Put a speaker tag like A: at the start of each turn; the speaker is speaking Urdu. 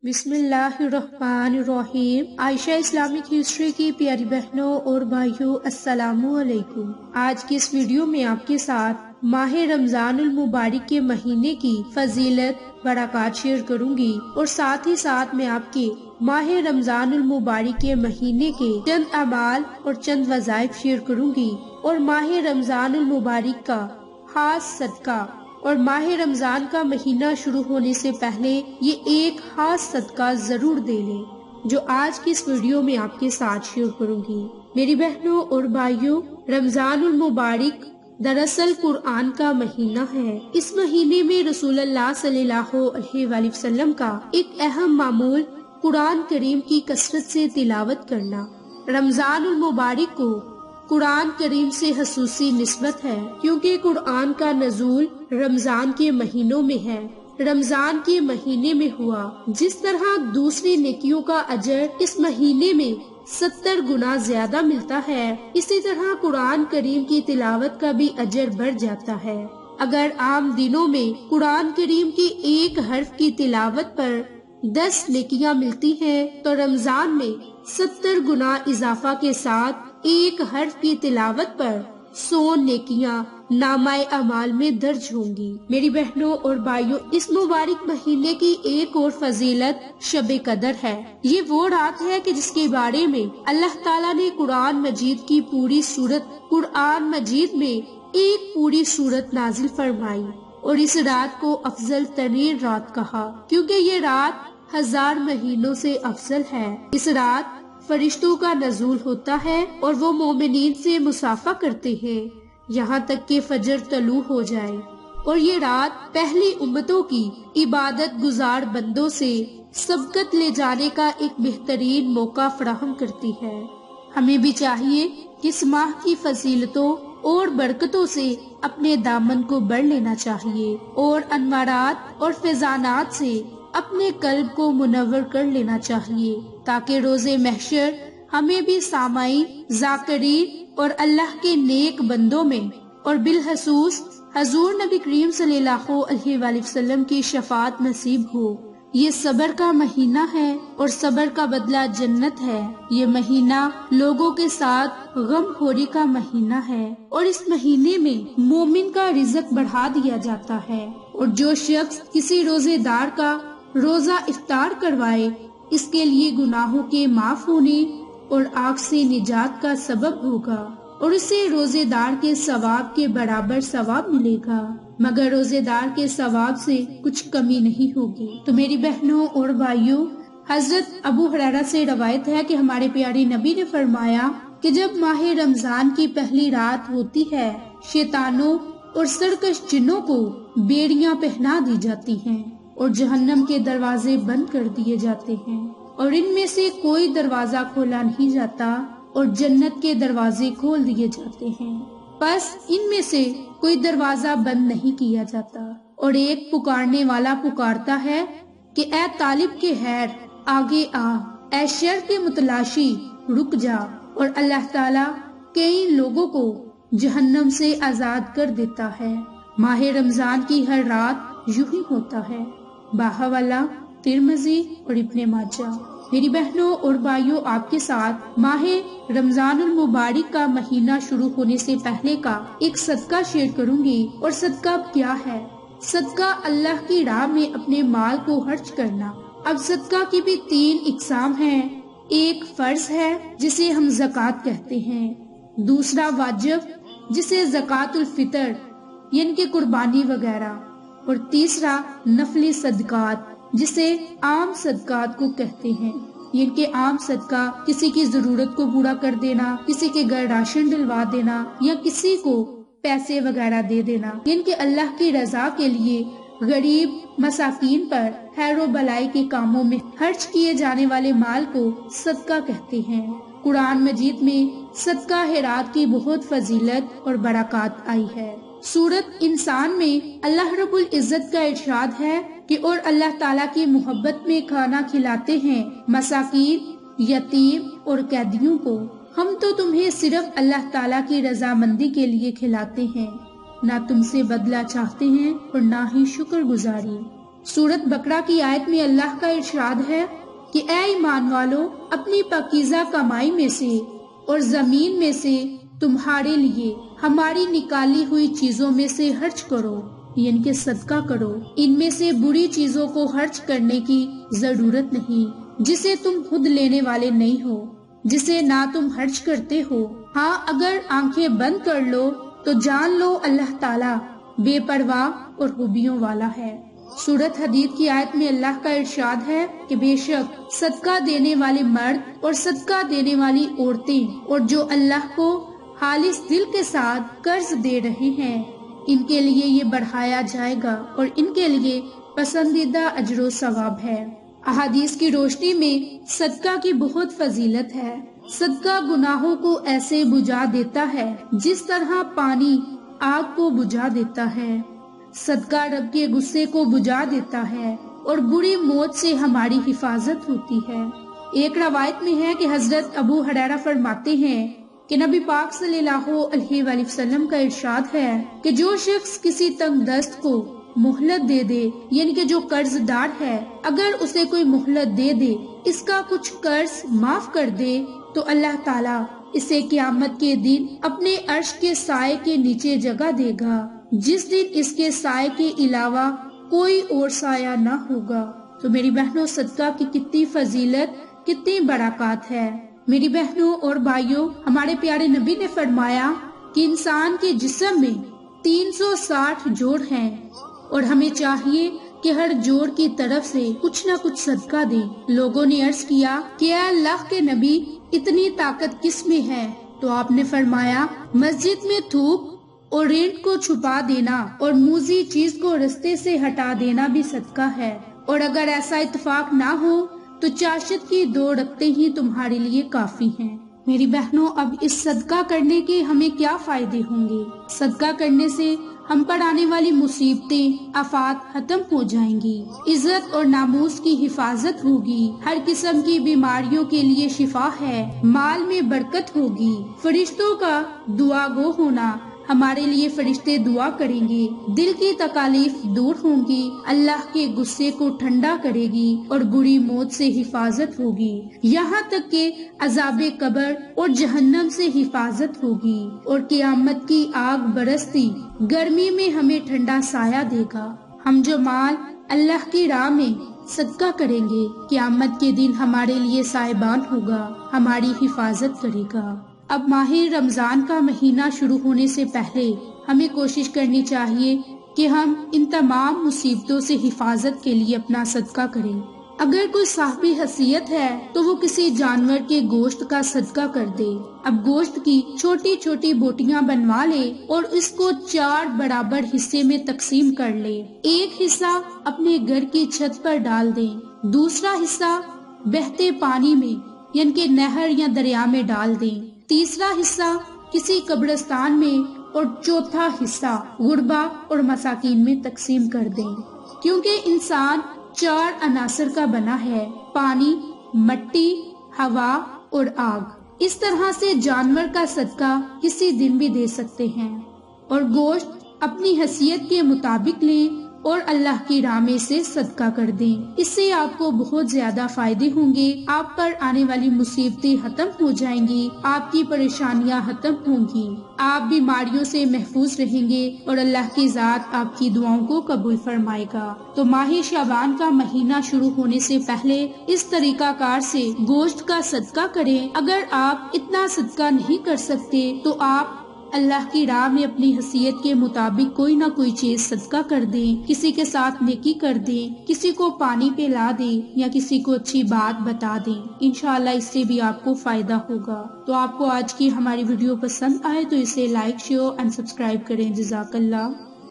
A: بسم اللہ الرحمن الرحیم۔ عائشہ اسلامک ہسٹری کی پیاری بہنوں اور بھائیوں، السلام علیکم۔ آج کی اس ویڈیو میں آپ کے ساتھ ماہ رمضان المبارک کے مہینے کی فضیلت برکات شیئر کروں گی، اور ساتھ ہی ساتھ میں آپ کے ماہ رمضان المبارک کے مہینے کے چند اعمال اور چند وظائف شیئر کروں گی، اور ماہ رمضان المبارک کا خاص صدقہ اور ماہ رمضان کا مہینہ شروع ہونے سے پہلے یہ ایک خاص صدقہ ضرور دے لیں، جو آج کی اس ویڈیو میں آپ کے ساتھ شیئر کروں گی۔ میری بہنوں اور بھائیوں، رمضان المبارک دراصل قرآن کا مہینہ ہے۔ اس مہینے میں رسول اللہ صلی اللہ علیہ وآلہ وسلم کا ایک اہم معمول قرآن کریم کی کثرت سے تلاوت کرنا۔ رمضان المبارک کو قرآن کریم سے خصوصی نسبت ہے، کیونکہ قرآن کا نزول رمضان کے مہینوں میں ہے، رمضان کے مہینے میں ہوا۔ جس طرح دوسری نیکیوں کا اجر اس مہینے میں 70 گنا زیادہ ملتا ہے، اسی طرح قرآن کریم کی تلاوت کا بھی اجر بڑھ جاتا ہے۔ اگر عام دنوں میں قرآن کریم کی ایک حرف کی تلاوت پر 10 نیکیاں ملتی ہیں، تو رمضان میں 70 گنا اضافہ کے ساتھ ایک حرف کی تلاوت پر 100 نیکیاں نامہ اعمال میں درج ہوں گی۔ میری بہنوں اور بھائیوں، اس مبارک مہینے کی ایک اور فضیلت شب قدر ہے۔ یہ وہ رات ہے کہ جس کے بارے میں اللہ تعالیٰ نے قرآن مجید کی پوری قرآن مجید میں ایک پوری سورت نازل فرمائی، اور اس رات کو افضل ترین رات کہا، کیونکہ یہ رات 1000 مہینوں سے افضل ہے۔ اس رات فرشتوں کا نزول ہوتا ہے، اور وہ مومنین سے مصافحہ کرتے ہیں یہاں تک کہ فجر طلوع ہو جائے، اور یہ رات پہلی امتوں کی عبادت گزار بندوں سے سبقت لے جانے کا ایک بہترین موقع فراہم کرتی ہے۔ ہمیں بھی چاہیے کہ اس ماہ کی فضیلتوں اور برکتوں سے اپنے دامن کو بڑھ لینا چاہیے، اور انوارات اور فیضانات سے اپنے قلب کو منور کر لینا چاہیے، تاکہ روز محشر ہمیں بھی سامعین، ذاکرین اور اللہ کے نیک بندوں میں، اور بالخصوص حضور نبی کریم صلی اللہ علیہ وآلہ وسلم کی شفاعت نصیب ہو۔ یہ صبر کا مہینہ ہے، اور صبر کا بدلہ جنت ہے۔ یہ مہینہ لوگوں کے ساتھ غم خوری کا مہینہ ہے، اور اس مہینے میں مومن کا رزق بڑھا دیا جاتا ہے، اور جو شخص کسی روزے دار کا روزہ افطار کروائے، اس کے لیے گناہوں کے معاف ہونے اور آگ سے نجات کا سبب ہوگا، اور اسے روزے دار کے ثواب کے برابر ثواب ملے گا، مگر روزے دار کے ثواب سے کچھ کمی نہیں ہوگی۔ تو میری بہنوں اور بھائیوں، حضرت ابو ہریرہ سے روایت ہے کہ ہمارے پیارے نبی نے فرمایا کہ جب ماہ رمضان کی پہلی رات ہوتی ہے، شیطانوں اور سرکش جنوں کو بیڑیاں پہنا دی جاتی ہیں، اور جہنم کے دروازے بند کر دیے جاتے ہیں، اور ان میں سے کوئی دروازہ کھولا نہیں جاتا، اور جنت کے دروازے کھول دیے جاتے ہیں، بس ان میں سے کوئی دروازہ بند نہیں کیا جاتا، اور ایک پکارنے والا پکارتا ہے کہ اے طالب کے خیر آگے آ، اے شر کے متلاشی رک جا، اور اللہ تعالیٰ کئی لوگوں کو جہنم سے آزاد کر دیتا ہے۔ ماہ رمضان کی ہر رات یوں ہی ہوتا ہے۔ باہوالا، ترمذی اور ابن ماجہ۔ میری بہنوں اور بھائیوں، آپ کے ساتھ ماہ رمضان المبارک کا مہینہ شروع ہونے سے پہلے کا ایک صدقہ شیئر کروں گی، اور صدقہ کیا ہے؟ صدقہ اللہ کی راہ میں اپنے مال کو خرچ کرنا۔ اب صدقہ کی بھی 3 اقسام ہیں۔ ایک فرض ہے جسے ہم زکوٰۃ کہتے ہیں، دوسرا واجب جسے زکوٰۃ الفطر یعنی کہ قربانی وغیرہ، اور تیسرا نفلی صدقات جسے عام صدقات کو کہتے ہیں، یعنی کہ عام صدقہ کسی کی ضرورت کو پورا کر دینا، کسی کے گھر راشن ڈلوا دینا، یا کسی کو پیسے وغیرہ دے دینا، یعنی کہ اللہ کی رضا کے لیے غریب مساکین پر خیر و بلائی کے کاموں میں خرچ کیے جانے والے مال کو صدقہ کہتے ہیں۔ قرآن مجید میں صدقہ خیرات کی بہت فضیلت اور برکات آئی ہے۔ سورت انسان میں اللہ رب العزت کا ارشاد ہے کہ اور اللہ تعالیٰ کی محبت میں کھانا کھلاتے ہیں مساکین، یتیم اور قیدیوں کو۔ ہم تو تمہیں صرف اللہ تعالیٰ کی رضامندی کے لیے کھلاتے ہیں، نہ تم سے بدلہ چاہتے ہیں اور نہ ہی شکر گزاری۔ سورت بقرہ کی آیت میں اللہ کا ارشاد ہے کہ اے ایمان والو، اپنی پاکیزہ کمائی میں سے اور زمین میں سے تمہارے لیے ہماری نکالی ہوئی چیزوں میں سے خرچ کرو، یعنی کہ صدقہ کرو۔ ان میں سے بری چیزوں کو خرچ کرنے کی ضرورت نہیں جسے تم خود لینے والے نہیں ہو، جسے نہ تم خرچ کرتے ہو۔ ہاں، اگر آنکھیں بند کر لو تو جان لو اللہ تعالیٰ بے پرواہ اور خوبیوں والا ہے۔ سورت حدید کی آیت میں اللہ کا ارشاد ہے کہ بے شک صدقہ دینے والے مرد اور صدقہ دینے والی عورتیں اور جو اللہ کو خالص دل کے ساتھ قرض دے رہے ہیں، ان کے لیے یہ بڑھایا جائے گا اور ان کے لیے پسندیدہ اجر و ثواب ہے۔ احادیث کی روشنی میں صدقہ کی بہت فضیلت ہے۔ صدقہ گناہوں کو ایسے بجھا دیتا ہے جس طرح پانی آگ کو بجھا دیتا ہے۔ صدقہ رب کے غصے کو بجھا دیتا ہے اور بری موت سے ہماری حفاظت ہوتی ہے۔ ایک روایت میں ہے کہ حضرت ابو ہریرہ فرماتے ہیں کہ نبی پاک صلی اللہ علیہ وآلہ وسلم کا ارشاد ہے کہ جو شخص کسی تنگ دست کو مہلت دے دے، یعنی کہ جو قرض دار ہے، اگر اسے کوئی مہلت دے دے، اس کا کچھ قرض معاف کر دے، تو اللہ تعالیٰ اسے قیامت کے دن اپنے عرش کے سائے کے نیچے جگہ دے گا، جس دن اس کے سائے کے علاوہ کوئی اور سایہ نہ ہوگا۔ تو میری بہنوں، صدقہ کی کتنی فضیلت، کتنی برکات ہے۔ میری بہنوں اور بھائیوں، ہمارے پیارے نبی نے فرمایا کہ انسان کے جسم میں 360 جوڑ ہیں اور ہمیں چاہیے کہ ہر جوڑ کی طرف سے کچھ نہ کچھ صدقہ دیں۔ لوگوں نے عرض کیا کہ اے اللہ کے نبی، اتنی طاقت کس میں ہے؟ تو آپ نے فرمایا، مسجد میں تھوک اور رینٹ کو چھپا دینا اور موذی چیز کو رستے سے ہٹا دینا بھی صدقہ ہے، اور اگر ایسا اتفاق نہ ہو تو چاشت کی 2 رکعتیں ہی تمہارے لیے کافی ہیں۔ میری بہنوں، اب اس صدقہ کرنے کے ہمیں کیا فائدے ہوں گے؟ صدقہ کرنے سے ہم پر آنے والی مصیبتیں، آفات ختم ہو جائیں گی، عزت اور ناموس کی حفاظت ہوگی، ہر قسم کی بیماریوں کے لیے شفا ہے، مال میں برکت ہوگی، فرشتوں کا دعا گو ہونا، ہمارے لیے فرشتے دعا کریں گے، دل کی تکالیف دور ہوں گی، اللہ کے غصے کو ٹھنڈا کرے گی اور بری موت سے حفاظت ہوگی، یہاں تک کہ عذاب قبر اور جہنم سے حفاظت ہوگی، اور قیامت کی آگ برستی گرمی میں ہمیں ٹھنڈا سایہ دے گا۔ ہم جو مال اللہ کی راہ میں صدقہ کریں گے، قیامت کے دن ہمارے لیے سائبان ہوگا، ہماری حفاظت کرے گا۔ اب ماہ رمضان کا مہینہ شروع ہونے سے پہلے ہمیں کوشش کرنی چاہیے کہ ہم ان تمام مصیبتوں سے حفاظت کے لیے اپنا صدقہ کریں۔ اگر کوئی صاحبی حیثیت ہے تو وہ کسی جانور کے گوشت کا صدقہ کر دے۔ اب گوشت کی چھوٹی چھوٹی بوٹیاں بنوا لے اور اس کو 4 برابر حصے میں تقسیم کر لے۔ ایک حصہ اپنے گھر کی چھت پر ڈال دیں، دوسرا حصہ بہتے پانی میں یعنی کہ نہر یا دریا میں ڈال دیں، تیسرا حصہ کسی قبرستان میں اور چوتھا حصہ غربا اور مساکین میں تقسیم کر دیں، کیونکہ انسان 4 عناصر کا بنا ہے: پانی، مٹی، ہوا اور آگ۔ اس طرح سے جانور کا صدقہ کسی دن بھی دے سکتے ہیں، اور گوشت اپنی حیثیت کے مطابق لیں اور اللہ کی راہ میں سے صدقہ کر دیں۔ اس سے آپ کو بہت زیادہ فائدے ہوں گے، آپ پر آنے والی مصیبتیں ختم ہو جائیں گی، آپ کی پریشانیاں ختم ہوں گی، آپ بیماریوں سے محفوظ رہیں گے اور اللہ کی ذات آپ کی دعاؤں کو قبول فرمائے گا۔ تو ماہ شعبان کا مہینہ شروع ہونے سے پہلے اس طریقہ کار سے گوشت کا صدقہ کریں۔ اگر آپ اتنا صدقہ نہیں کر سکتے تو آپ اللہ کی راہ میں اپنی حیثیت کے مطابق کوئی نہ کوئی چیز صدقہ کر دیں، کسی کے ساتھ نیکی کر دیں، کسی کو پانی پلا دیں یا کسی کو اچھی بات بتا دیں، انشاءاللہ اس سے بھی آپ کو فائدہ ہوگا۔ تو آپ کو آج کی ہماری ویڈیو پسند آئے تو اسے لائک، شیئر اینڈ سبسکرائب کریں۔ جزاک اللہ۔